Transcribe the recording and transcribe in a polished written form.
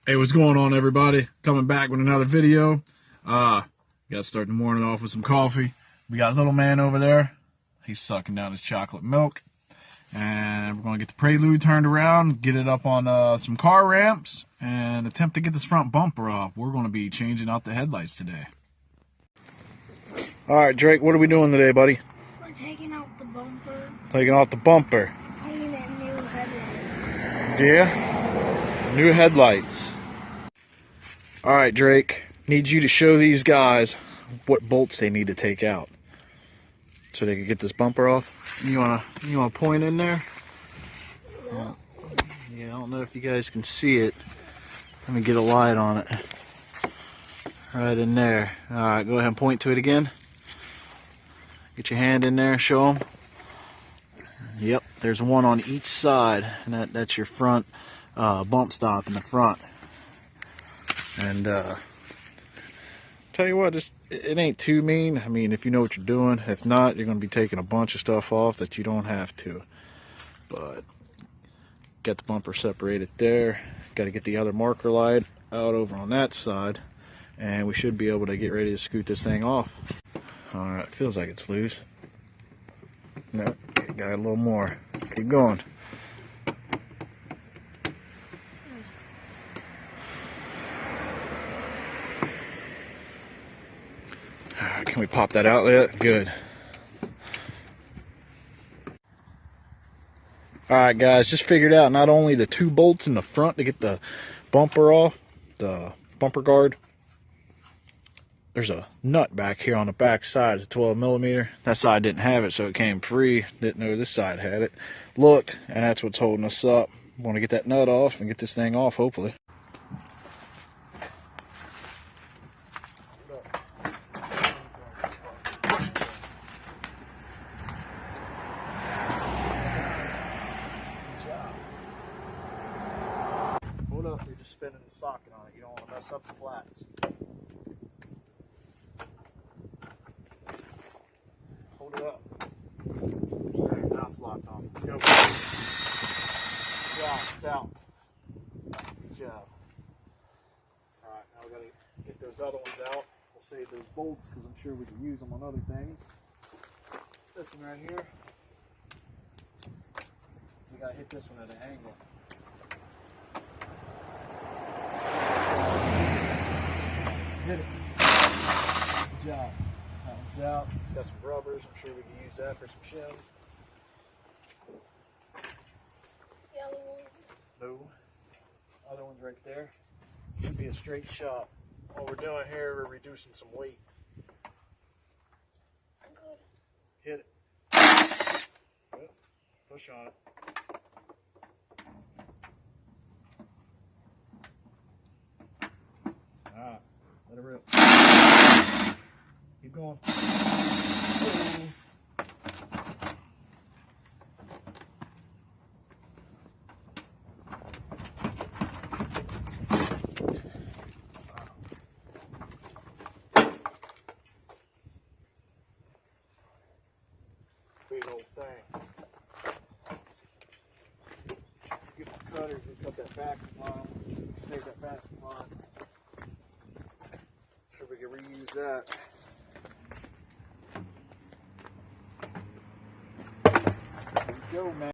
Hey, what's going on, everybody? Coming back with another video. Got to start the morning off with some coffee. We got little man over there. He's sucking down his chocolate milk. And we're going to get the Prelude turned around, get it up on some car ramps, and attempt to get this front bumper off. We're going to be changing out the headlights today. All right, Drake, what are we doing today, buddy? We're taking out the bumper. Taking out the bumper. Putting in new headlights. Yeah, new headlights. All right, Drake, need you to show these guys what bolts they need to take out so they can get this bumper off. You wanna point in there? Yeah, I don't know if you guys can see it. Let me get a light on it. Right in there. All right, go ahead and point to it again. Get your hand in there, show them. Yep, there's one on each side, and that's your front bump stop in the front. And tell you what, it ain't too mean. I mean, if you know what you're doing. If not, you're going to be taking a bunch of stuff off that you don't have to. But get the bumper separated there. Got to get the other marker light out over on that side, and we should be able to get ready to scoot this thing off. All right, feels like it's loose. No, got a little more. Keep going. Can we pop that outlet? Good. Alright guys, just figured out not only the 2 bolts in the front to get the bumper off, the bumper guard, there's a nut back here on the back side. It's a 12mm. That side didn't have it, so it came free. Didn't know this side had it. Looked, and that's what's holding us up. Want to get that nut off and get this thing off, hopefully. Hold up, you're just spinning the socket on it. You don't want to mess up the flats. Hold it up. There, now it's locked on. Go. Good job, it's out. Good job. Alright, now we gotta get those other ones out. We'll save those bolts because I'm sure we can use them on other things. This one right here. We gotta hit this one at an angle. Hit it. Good job. That one's out. It's got some rubbers. I'm sure we can use that for some shims. Yellow one. No. Other one's right there. Should be a straight shot. What we're doing here, we're reducing some weight. I'm good. Hit it. Good. Push on it. Alright. Let it rip. Keep going. Big old thing. Get the cutter, just cut that back line. Snake that back line. Sure we can reuse that. There we go, man.